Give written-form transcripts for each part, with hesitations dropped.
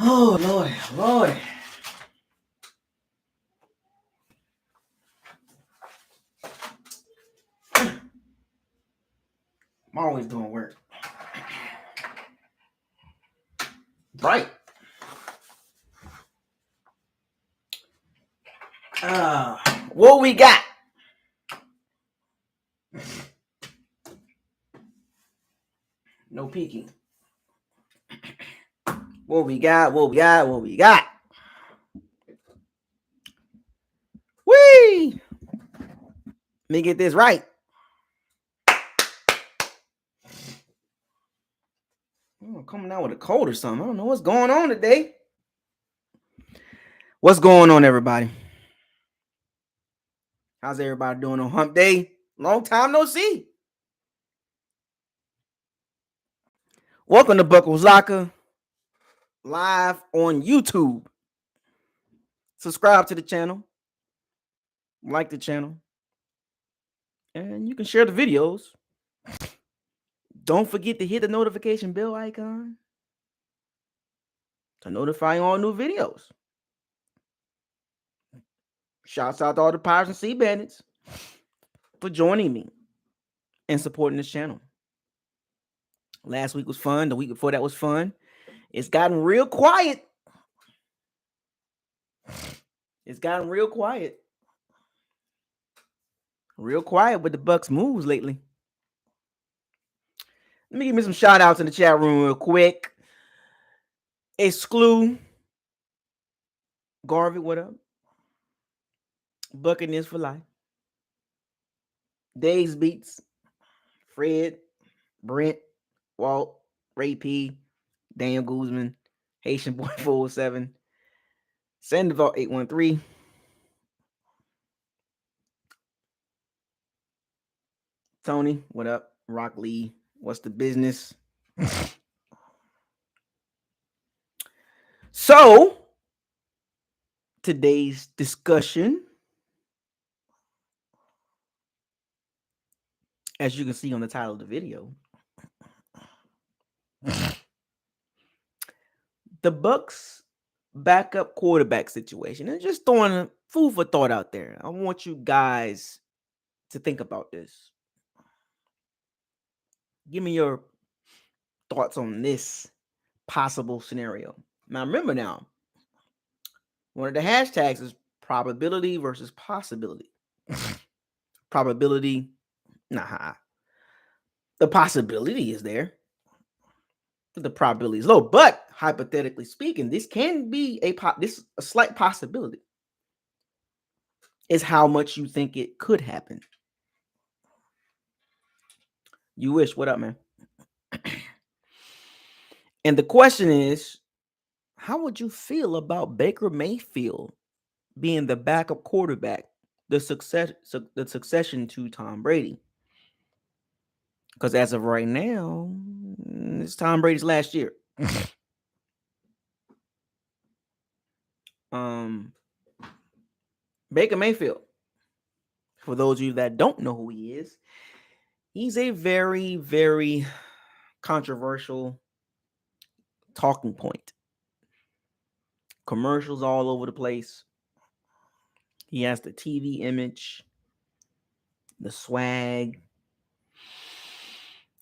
Oh, Lord, Lord. I'm always doing work. Right. What we got? No peeking. What we got? Whee! Let me get this right. I'm coming out with a cold or something. I don't know what's going on today. What's going on, everybody? How's everybody doing on hump day? Long time no see. Welcome to BucosLocker, live on YouTube. Subscribe to the channel, like the channel, and you can share the videos. Don't forget to hit the notification bell icon to notify you all new videos. Shouts out to all the Pirates and Sea Bandits for joining me and supporting this channel. Last week was fun. The week before that was fun. It's gotten real quiet. Real quiet with the Bucs moves lately. Let me give me some shout outs in the chat room real quick. Exclude Garvey, what up? Buccaneers for life. Days Beats, Fred, Brent, Walt, Ray P, Daniel Guzman, Haitian Boy 407, Sandoval 813. Tony, what up? Rock Lee, what's the business? So, today's discussion, as you can see on the title of the video, the Bucs backup quarterback situation, and just throwing a food for thought out there. I want you guys to think about this. Give me your thoughts on this possible scenario. Now, remember now, one of the hashtags is probability versus possibility. Probability, nah. The possibility is there. The probability is low, but hypothetically speaking, this can be a slight possibility. Is how much you think it could happen. You wish. What up, man? And the question is, how would you feel about Baker Mayfield being the backup quarterback, the succession to Tom Brady? Because as of right now, it's Tom Brady's last year. Baker Mayfield, for those of you that don't know who he is, he's a very, very controversial talking point. Commercials all over the place. He has the TV image, the swag,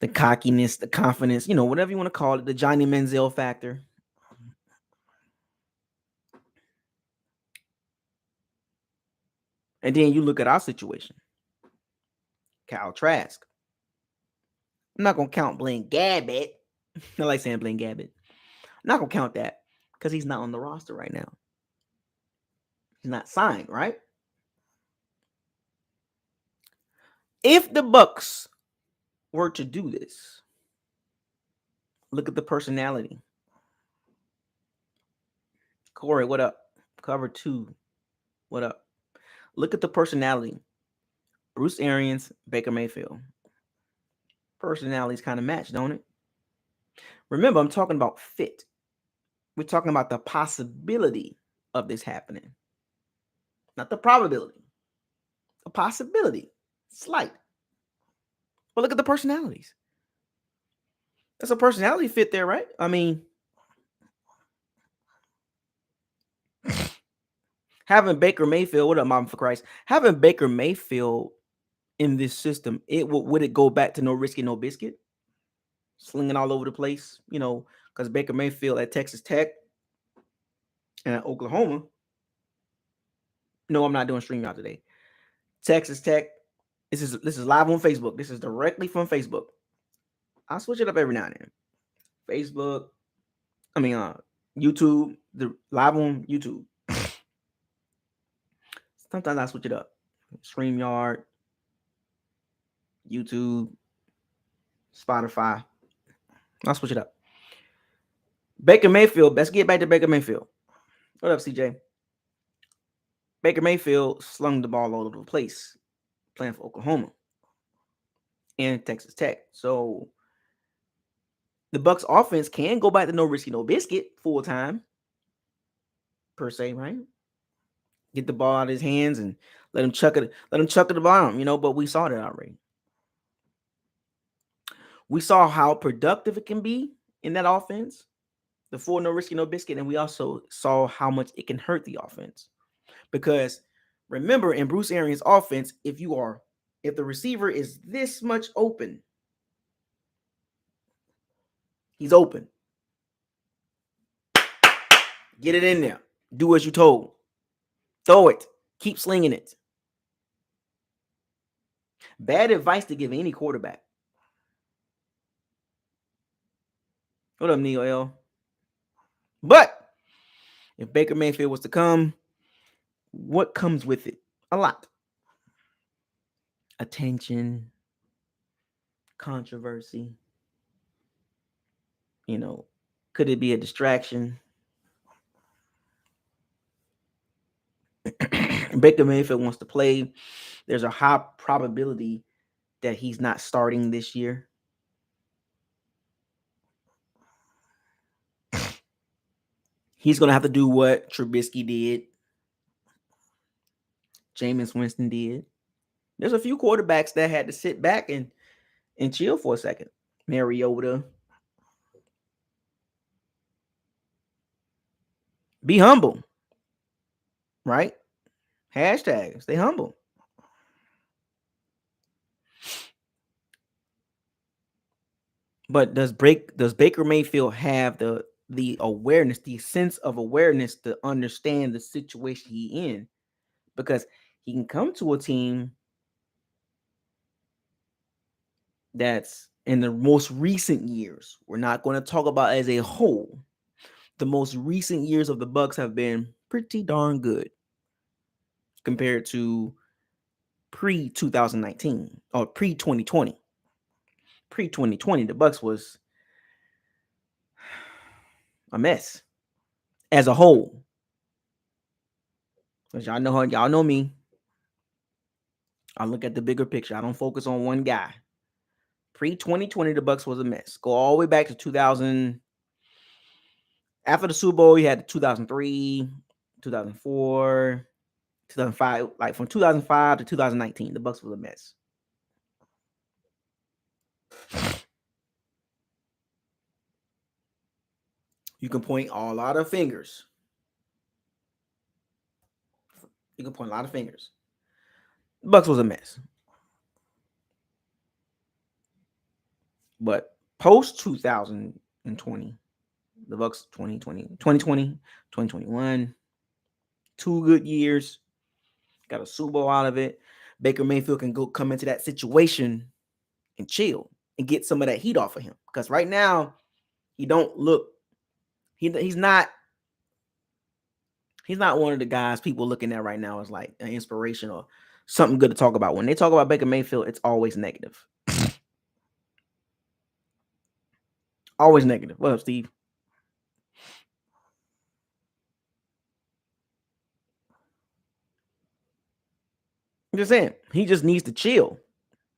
the cockiness, the confidence, whatever you want to call it, the Johnny Manziel factor. And then you look at our situation. Kyle Trask. I'm not going to count Blaine Gabbert. I like saying Blaine Gabbert. I'm not going to count that because he's not on the roster right now. He's not signed, right? If the Bucs were to do this, look at the personality. Corey, what up? Cover 2, what up? Look at the personality. Bruce Arians, Baker Mayfield. Personalities kind of match, don't it? Remember, I'm talking about fit. We're talking about the possibility of this happening. Not the probability. A possibility. Slight. But look at the personalities. There's a personality fit there, right? I mean, Having Baker Mayfield, what up, Mom for Christ? Having Baker Mayfield in this system, would it go back to no risky, no biscuit, slinging all over the place? Because Baker Mayfield at Texas Tech and at Oklahoma. No, I'm not doing StreamYard today. Texas Tech. This is live on Facebook. This is directly from Facebook. I'll switch it up every now and then. Facebook. YouTube. The live on YouTube. Sometimes I switch it up. StreamYard, YouTube, Spotify. I'll switch it up. Baker Mayfield. Let's get back to Baker Mayfield. What up, CJ? Baker Mayfield slung the ball all over the place playing for Oklahoma and Texas Tech. So the Bucs offense can go back to no risky, no biscuit full time, per se, right? Get the ball out of his hands and let him chuck it to the bottom, but we saw that already. We saw how productive it can be in that offense, the full no risky, no biscuit, and we also saw how much it can hurt the offense. Because remember, in Bruce Arians' offense, if the receiver is this much open, he's open. Get it in there. Do as you told. Throw it. Keep slinging it. Bad advice to give any quarterback. What up, Neo L? But if Baker Mayfield was to come, what comes with it? A lot. Attention, controversy. Could it be a distraction? Baker Mayfield wants to play. There's a high probability that he's not starting this year. He's going to have to do what Trubisky did, Jameis Winston did. There's a few quarterbacks that had to sit back and chill for a second. Mariota. Be humble. Right? Hashtag stay humble. But does Baker Mayfield have the awareness, the sense of awareness to understand the situation he's in? Because he can come to a team that's in the most recent years. We're not going to talk about as a whole. The most recent years of the Bucs have been pretty darn good compared to pre-2019 or pre-2020. Pre-2020, the Bucs was a mess as a whole. Because y'all know me. I look at the bigger picture. I don't focus on one guy. Pre-2020, the Bucs was a mess. Go all the way back to 2000. After the Super Bowl, you had 2003, 2004, 2005. Like from 2005 to 2019, the Bucs was a mess. You can point a lot of fingers. The Bucs was a mess. But post 2020, the Bucs 2020, 2021, 2 good years. Got a Super Bowl out of it. Baker Mayfield can come into that situation and chill and get some of that heat off of him. Because right now, he don't look. He's not one of the guys people looking at right now as like an inspiration or something good to talk about. When they talk about Baker Mayfield, it's always negative. Always negative. What up, Steve? I'm just saying, he just needs to chill.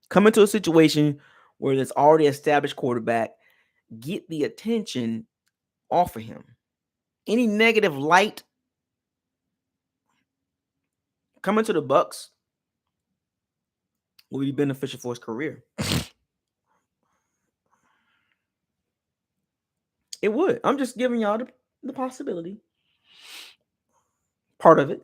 Come into a situation where there's already established quarterback, get the attention off of him. Any negative light coming to the Bucs will be beneficial for his career. It would. I'm just giving y'all the possibility. Part of it,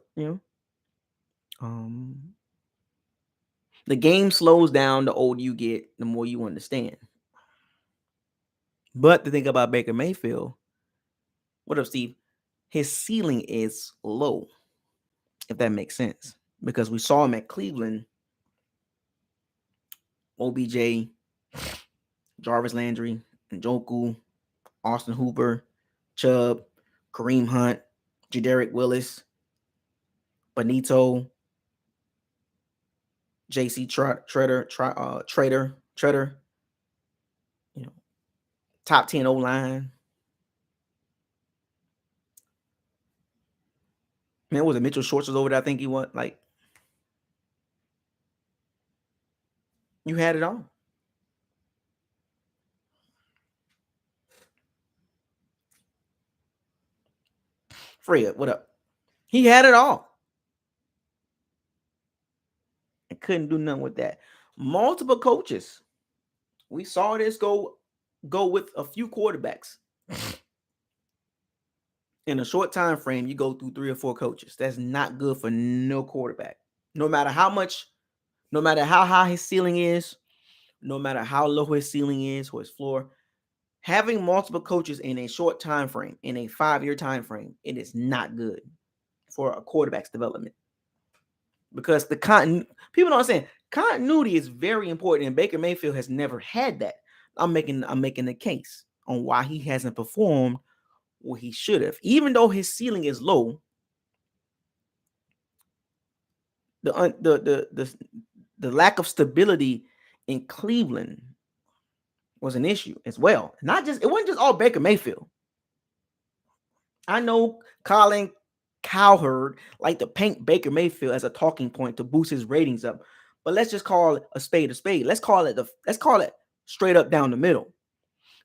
the game slows down the older you get, the more you understand. But the thing about Baker Mayfield, what up, Steve? His ceiling is low, if that makes sense. Because we saw him at Cleveland, OBJ, Jarvis Landry, Njoku, Austin Hooper, Chubb, Kareem Hunt, Jederick Willis, Benito, JC Trader, top 10 O-line. Man, was it Mitchell Schwartz was over there? I think he won. Like, you had it all. Fred, what up? He had it all. And couldn't do nothing with that. Multiple coaches. We saw this go with a few quarterbacks. In a short time frame, you go through 3 or 4 coaches. That's not good for no quarterback. No matter how high his ceiling is, no matter how low his ceiling is or his floor, having multiple coaches in a short time frame, in a 5-year time frame, it is not good for a quarterback's development. Because people don't understand, continuity is very important, and Baker Mayfield has never had that. I'm making the case on why he hasn't performed what he should have. Even though his ceiling is low, the lack of stability in Cleveland was an issue as well. It wasn't just all Baker Mayfield. I know Colin Cowherd like to paint Baker Mayfield as a talking point to boost his ratings up, but let's just call it a spade a spade. Let's call it straight up down the middle.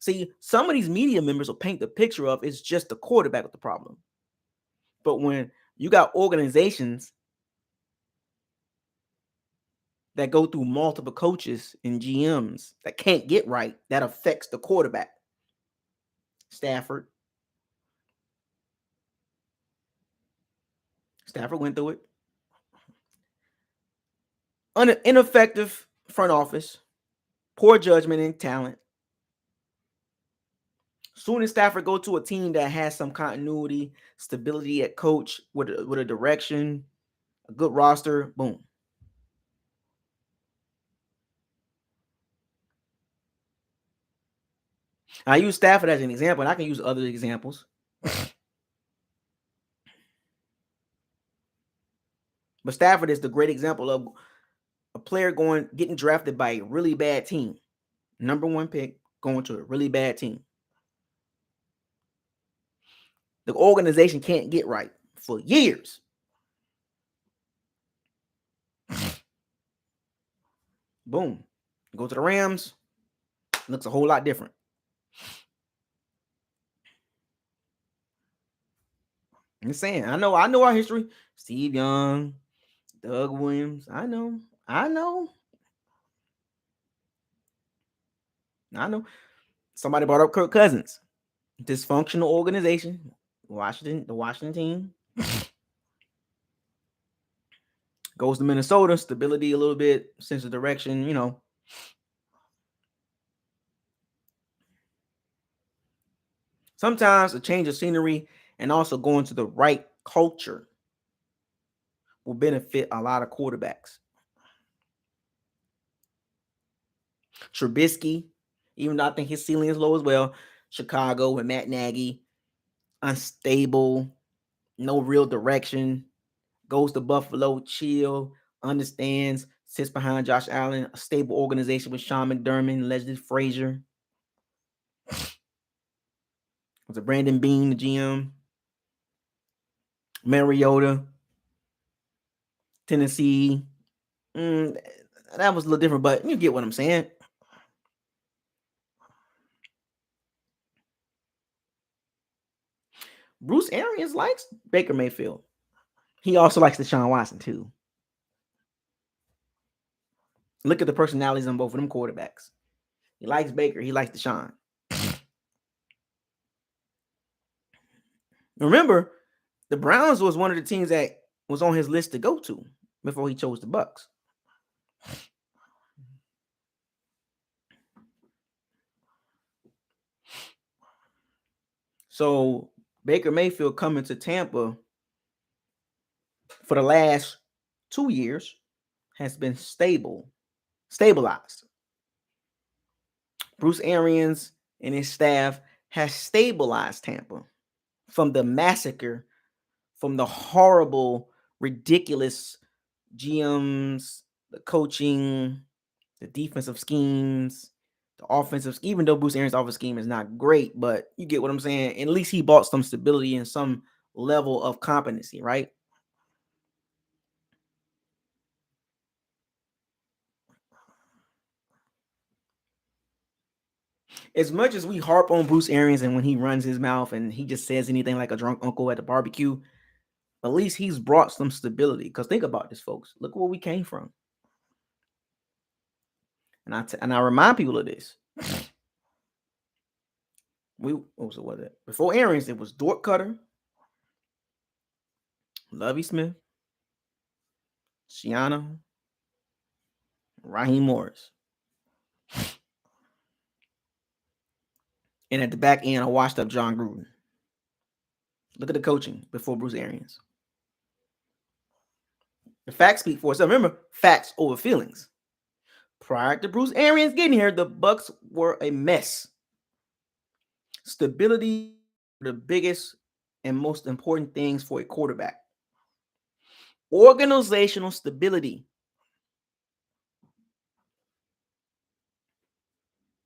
See, some of these media members will paint the picture of it's just the quarterback with the problem. But when you got organizations that go through multiple coaches and GMs that can't get right, that affects the quarterback. Stafford went through it. Ineffective front office, poor judgment and talent. Soon as Stafford go to a team that has some continuity, stability at coach with a direction, a good roster, boom. I use Stafford as an example, and I can use other examples. But Stafford is the great example of a player getting drafted by a really bad team. Number 1 pick, going to a really bad team. The organization can't get right for years. Boom. Go to the Rams. Looks a whole lot different. I'm saying, I know our history. Steve Young, Doug Williams. I know. Somebody brought up Kirk Cousins. Dysfunctional organization. The Washington team. Goes to Minnesota. Stability a little bit. Sense of direction, Sometimes a change of scenery and also going to the right culture will benefit a lot of quarterbacks. Trubisky, even though I think his ceiling is low as well. Chicago with Matt Nagy, unstable, no real direction. Goes to Buffalo, chill, understands, sits behind Josh Allen, a stable organization with Sean McDermott, Leslie Frazier. Was it Brandon Beane, the GM? Mariota, Tennessee. That was a little different, but you get what I'm saying. Bruce Arians likes Baker Mayfield. He also likes Deshaun Watson too. Look at the personalities on both of them quarterbacks. He likes Baker. He likes Deshaun. Remember, The Browns was one of the teams that was on his list to go to before he chose the Bucs. So Baker Mayfield coming to Tampa for the last 2 years has been stabilized. Bruce Arians and his staff has stabilized Tampa from the massacre, from the horrible, ridiculous GMs, the coaching, the defensive schemes, the offensive. Even though Bruce Arians' offensive scheme is not great, but you get what I'm saying. At least he brought some stability and some level of competency, right? As much as we harp on Bruce Arians and when he runs his mouth and he just says anything like a drunk uncle at the barbecue, at least he's brought some stability. Because think about this, folks. Look where we came from. And I remind people of this. What was it? Before Arians, it was Dort Cutter, Lovie Smith, Shiano, Raheem Morris. And at the back end, I washed up John Gruden. Look at the coaching before Bruce Arians. The facts speak for itself. Remember, facts over feelings. Prior to Bruce Arians getting here, the Bucs were a mess. Stability, the biggest and most important things for a quarterback. Organizational stability.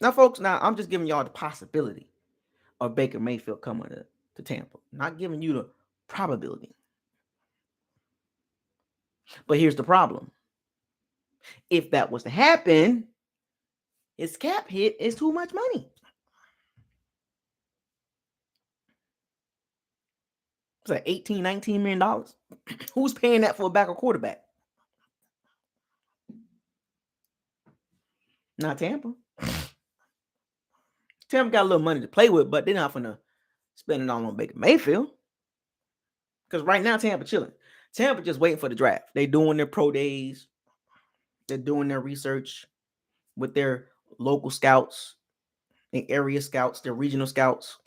Now, folks, I'm just giving y'all the possibility of Baker Mayfield coming to Tampa. Not giving you the probability. But here's the problem. If that was to happen, his cap hit is too much money. It's like $18, $19 million. Who's paying that for a backup quarterback? Not Tampa. Tampa got a little money to play with, but they're not going to spend it all on Baker Mayfield. Because right now, Tampa chilling. Tampa just waiting for the draft. They're doing their pro days. They're doing their research with their local scouts, their area scouts, their regional scouts.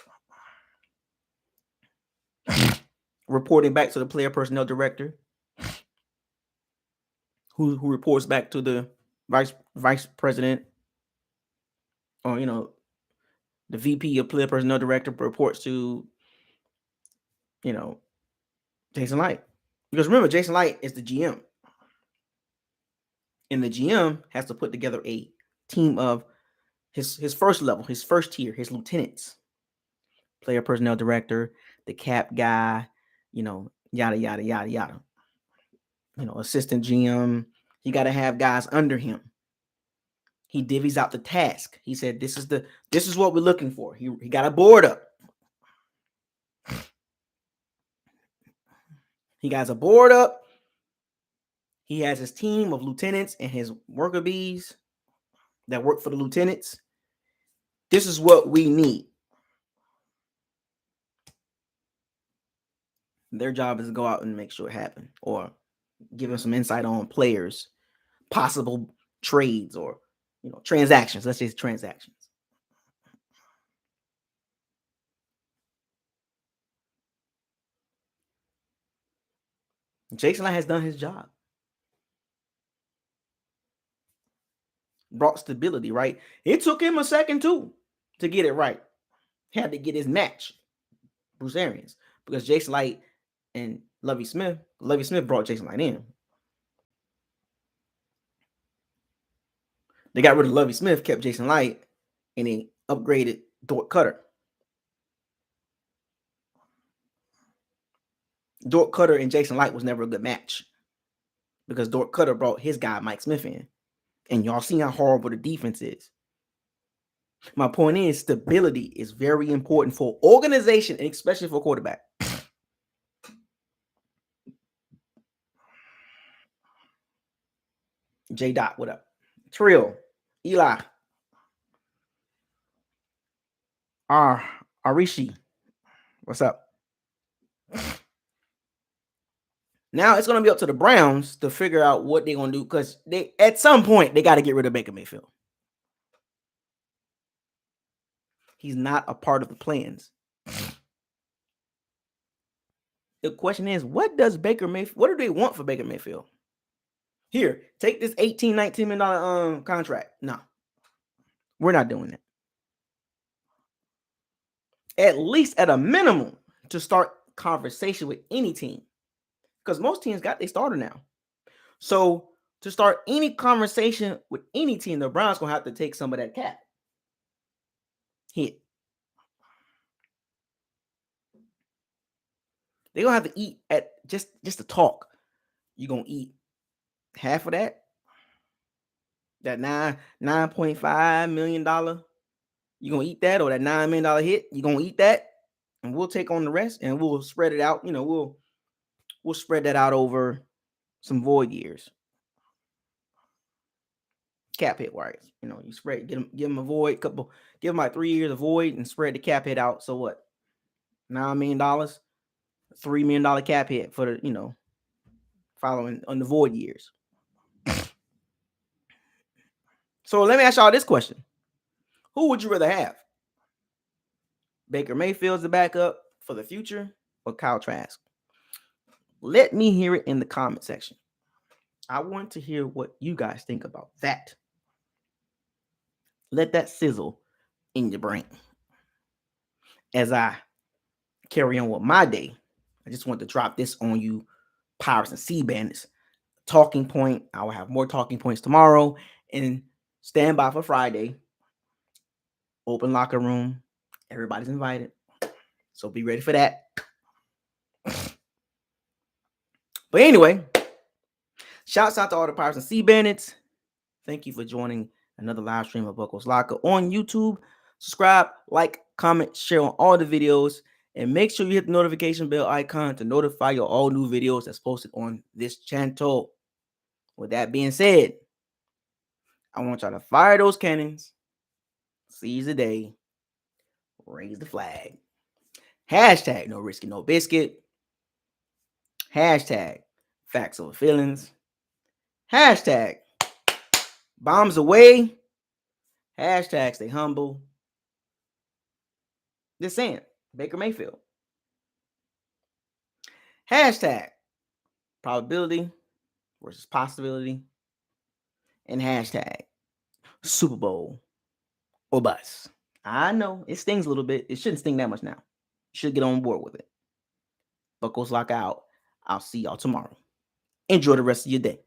Reporting back to the player personnel director, who reports back to the vice president, or the VP of player personnel director reports to Jason Light. Because remember, Jason Light is the GM, and the GM has to put together a team of his first level, his first tier, his lieutenants, player personnel director, the cap guy, yada yada yada yada. Assistant GM. He got to have guys under him. He divvies out the task. He said, "This is what we're looking for." He got a board up. He got a board up. He has his team of lieutenants and his worker bees that work for the lieutenants. This is what we need. Their job is to go out and make sure it happens, or give them some insight on players, possible trades, or transactions. Let's say transactions. Jason Light has done his job. Brought stability, right? It took him a second too to get it right. Had to get his match, Bruce Arians, because Jason Light and Lovie Smith brought Jason Light in. They got rid of Lovie Smith, kept Jason Light, and they upgraded Dort Cutter. Dort Cutter and Jason Light was never a good match because Dort Cutter brought his guy Mike Smith in, and y'all see how horrible the defense is. My point is, stability is very important for organization, and especially for quarterback. J. Dot, what up? Trill, Eli, Arishi, what's up? Now it's going to be up to the Browns to figure out what they're going to do, because they, at some point, they got to get rid of Baker Mayfield. He's not a part of the plans. The question is, what do they want for Baker Mayfield? Here, take this $18, $19 million contract. No, we're not doing that. At least at a minimum to start conversation with any team, because most teams got their starter now. So to start any conversation with any team, the Browns gonna have to take some of that cap hit. They're gonna have to eat at just to talk. You're gonna eat half of that $9.5 million. You're gonna eat that, or that $9 million hit. You're gonna eat that, and we'll take on the rest, and we'll spread it out. We'll spread that out over some void years. Cap hit wise, you spread, give them a void, give them like 3 years of void, and spread the cap hit out. So what? $9 million, $3 million cap hit for the following on the void years. So let me ask y'all this question: who would you rather have? Baker Mayfield's the backup for the future, or Kyle Trask? Let me hear it in the comment section. I want to hear what you guys think about that. Let that sizzle in your brain. As I carry on with my day, I just want to drop this on you, Pirates and Sea Bandits. Talking point. I will have more talking points tomorrow. And stand by for Friday. Open locker room. Everybody's invited. So be ready for that. But anyway, shouts out to all the Pirates and Sea Bandits. Thank you for joining another live stream of BucosLocker on YouTube. Subscribe, like, comment, share on all the videos, and make sure you hit the notification bell icon to notify you all new videos that's posted on this channel. With that being said, I want y'all to fire those cannons, seize the day, raise the flag. Hashtag no risky, no biscuit. Hashtag facts over feelings. Hashtag bombs away. Hashtag stay humble. Just saying, Baker Mayfield. Hashtag probability versus possibility. And hashtag Super Bowl or bust. I know it stings a little bit. It shouldn't sting that much now. You should get on board with it. BucosLocker out. I'll see y'all tomorrow. Enjoy the rest of your day.